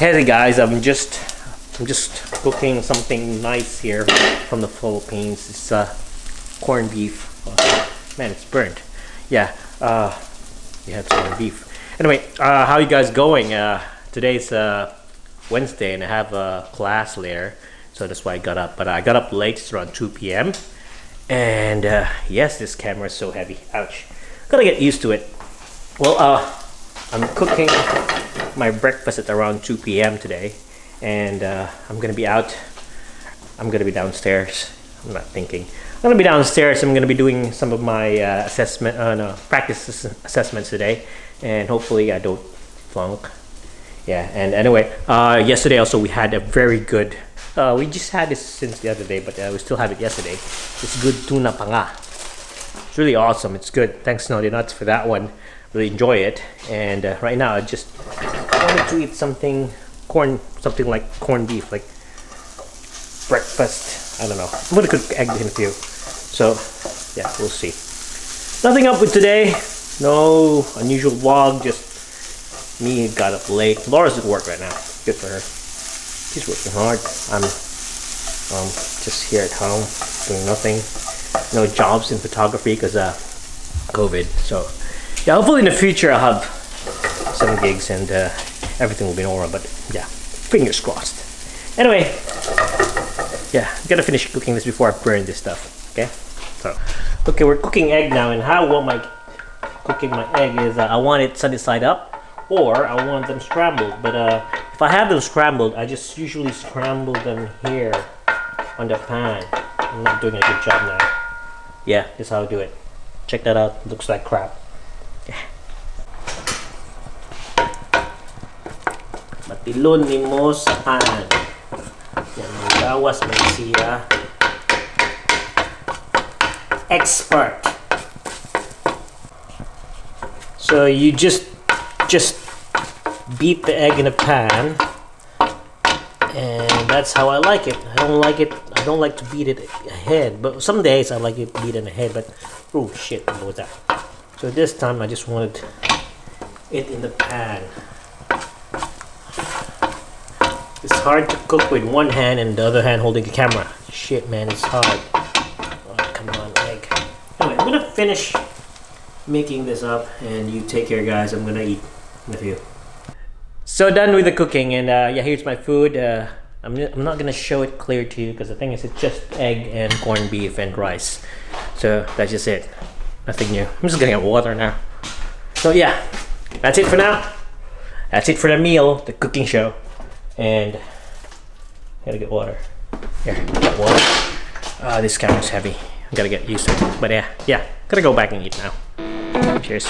Hey guys, I'm just cooking something nice here from the Philippines. It's corned beef. Oh, man, it's burnt. Yeah, we had corned beef. Anyway, how you guys going? Today's Wednesday and I have a class later, so that's why I got up. But I got up late. It's around 2 p.m. And yes, this camera is so heavy. Ouch. Gotta get used to it. Well, I'm cooking my breakfast at around 2 p.m. today, and I'm gonna be out. I'm gonna be downstairs. I'm not thinking. I'm gonna be downstairs. I'm gonna be doing some of my practice assessments today, and hopefully I don't flunk. Yeah. And anyway, yesterday also we had a very good. We just had this since the other day, but we still have it yesterday. It's good tuna panga. It's really awesome. It's good. Thanks, Naughty Nuts, for that one. Really enjoy it. And right now I just wanted to eat something like corned beef, like breakfast. I don't know. I'm gonna cook egg in a few. So yeah, we'll see. Nothing up with today. No unusual vlog. Just me got up late. Laura's at work right now. Good for her. She's working hard. I'm just here at home doing nothing. No jobs in photography because COVID. So yeah, hopefully in the future I'll have some gigs and everything will be normal. But yeah, fingers crossed. Anyway, yeah, I'm gonna finish cooking this before I burn this stuff. Okay. So okay, we're cooking egg now, and how I want my cooking my egg is I want it sunny side up, or I want them scrambled. But if I have them scrambled, I just usually scramble them here on the pan. I'm not doing a good job now. Yeah, this is how I do it. Check that out. It looks like crap. Yeah. Matilon ni mo sa pan. Yan ang gawas may siya. Expert. So you just beat the egg in a pan, and that's how I like it. I don't like to beat it ahead, but some days I like it beat it ahead. But oh shit, what was that? So this time I just wanted it in the pan. It's hard to cook with one hand and the other hand holding the camera. Shit, man, it's hard. Oh, come on, egg. Anyway, I'm gonna finish making this up, and you take care, guys. I'm gonna eat with you. So done with the cooking, and yeah, here's my food. I'm not gonna show it clear to you because the thing is it's just egg and corned beef and rice. So that's just it. Nothing new. I'm just gonna get water now. So yeah, that's it for now. That's it for the meal, the cooking show. And gotta get water. Here, got water. This camera's heavy. I gotta get used to it. But yeah, gotta go back and eat now. Cheers.